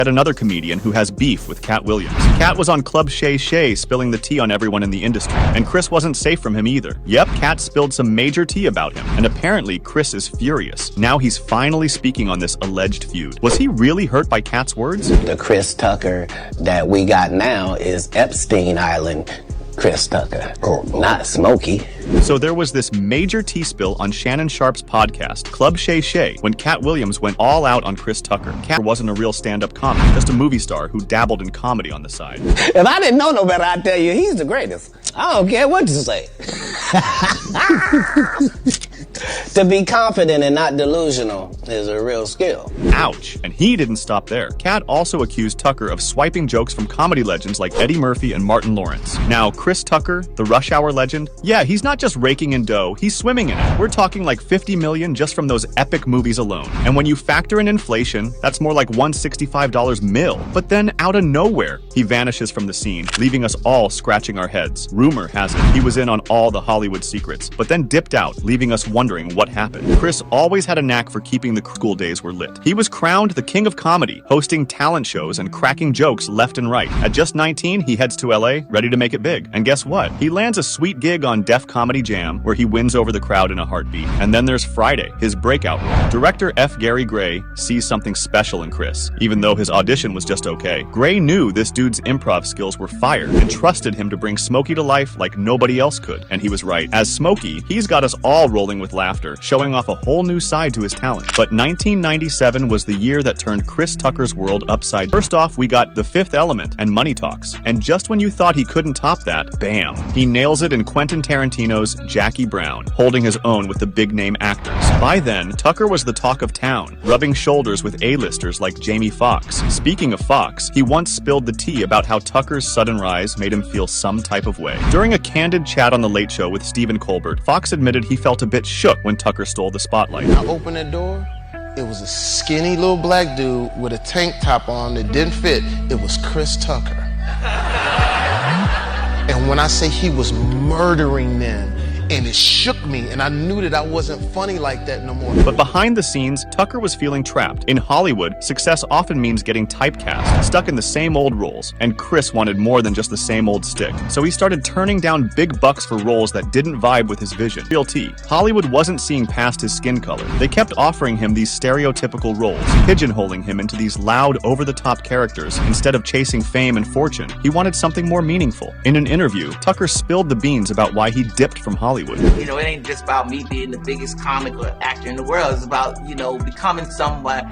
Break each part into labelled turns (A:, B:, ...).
A: At another comedian who has beef with Katt Williams. Katt was on Club Shay Shay spilling the tea on everyone in the industry, and Chris wasn't safe from him either. Yep, Katt spilled some major tea about him, and apparently Chris is furious. Now he's finally speaking on this alleged feud. Was he really hurt by Katt's words?
B: The Chris Tucker that we got now is Epstein Island Chris Tucker, not Smokey.
A: So there was this major tea spill on Shannon Sharpe's podcast, Club Shay Shay, when Katt Williams went all out on Chris Tucker. Katt wasn't a real stand-up comic, just a movie star who dabbled in comedy on the side.
B: If I didn't know no better, I'd tell you he's the greatest. I don't care what you say. To be confident and not delusional is a real skill.
A: Ouch. And he didn't stop there. Katt also accused Tucker of swiping jokes from comedy legends like Eddie Murphy and Martin Lawrence. Now, Chris Tucker, the Rush Hour legend, yeah, he's not just raking in dough, he's swimming in it. We're talking like $50 million just from those epic movies alone. And when you factor in inflation, that's more like $165 mil. But then, out of nowhere, he vanishes from the scene, leaving us all scratching our heads. Rumor has it he was in on all the Hollywood secrets, but then dipped out, leaving us wondering what happened. Chris always had a knack for keeping the school days were lit. He was crowned the king of comedy, hosting talent shows and cracking jokes left and right. At just 19, he heads to LA, ready to make it big. And guess what? He lands a sweet gig on Def Comedy Jam, where he wins over the crowd in a heartbeat. And then there's Friday, his breakout role. Director F. Gary Gray sees something special in Chris, even though his audition was just okay. Gray knew this dude's improv skills were fire and trusted him to bring Smokey to life like nobody else could. And he was right. As Smokey, he's got us all rolling with laughter, showing off a whole new side to his talent. But 1997 was the year that turned Chris Tucker's world upside down. First off, we got The Fifth Element and Money Talks. And just when you thought he couldn't top that, bam, he nails it in Quentin Tarantino's Jackie Brown, holding his own with the big-name actors. By then, Tucker was the talk of town, rubbing shoulders with A-listers like Jamie Foxx. Speaking of Foxx, he once spilled the tea about how Tucker's sudden rise made him feel some type of way. During a candid chat on The Late Show with Stephen Colbert, Foxx admitted he felt a bit shook when Tucker stole the spotlight.
C: I opened the door. It was a skinny little black dude with a tank top on that didn't fit. It was Chris Tucker. And when I say he was murdering men, and it shook me, and I knew that I wasn't funny like that no more.
A: But behind the scenes, Tucker was feeling trapped. In Hollywood, success often means getting typecast, stuck in the same old roles, and Chris wanted more than just the same old stick. So he started turning down big bucks for roles that didn't vibe with his vision. Real tea. Hollywood wasn't seeing past his skin color. They kept offering him these stereotypical roles, pigeonholing him into these loud, over-the-top characters. Instead of chasing fame and fortune, he wanted something more meaningful. In an interview, Tucker spilled the beans about why he dipped from Hollywood.
D: You know, it ain't just about me being the biggest comic or actor in the world. It's about, you know, becoming somebody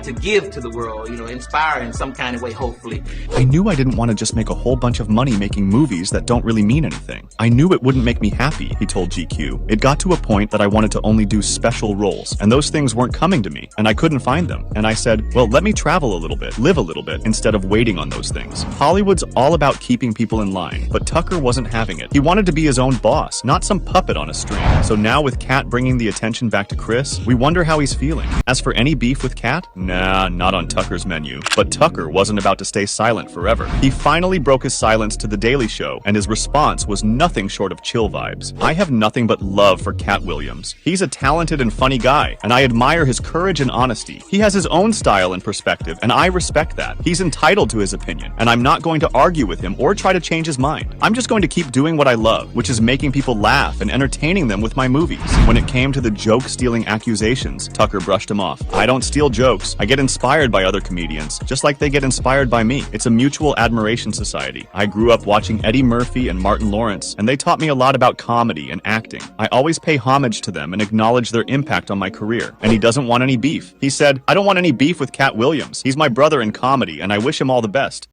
D: to give to the world, you know, inspire in some kind of way, hopefully.
A: I knew I didn't want to just make a whole bunch of money making movies that don't really mean anything. I knew it wouldn't make me happy, he told GQ. It got to a point that I wanted to only do special roles, and those things weren't coming to me, and I couldn't find them. And I said, well, let me travel a little bit, live a little bit, instead of waiting on those things. Hollywood's all about keeping people in line, but Tucker wasn't having it. He wanted to be his own boss, not some puppet on a string. So now with Katt bringing the attention back to Chris, we wonder how he's feeling. As for any beef with Katt, nah, not on Tucker's menu. But Tucker wasn't about to stay silent forever. He finally broke his silence to The Daily Show, and his response was nothing short of chill vibes. I have nothing but love for Katt Williams. He's a talented and funny guy, and I admire his courage and honesty. He has his own style and perspective, and I respect that. He's entitled to his opinion, and I'm not going to argue with him or try to change his mind. I'm just going to keep doing what I love, which is making people laugh and entertaining them with my movies. When it came to the joke-stealing accusations, Tucker brushed him off. I don't steal jokes. I get inspired by other comedians, just like they get inspired by me. It's a mutual admiration society. I grew up watching Eddie Murphy and Martin Lawrence, and they taught me a lot about comedy and acting. I always pay homage to them and acknowledge their impact on my career. And he doesn't want any beef. He said, I don't want any beef with Katt Williams. He's my brother in comedy, and I wish him all the best.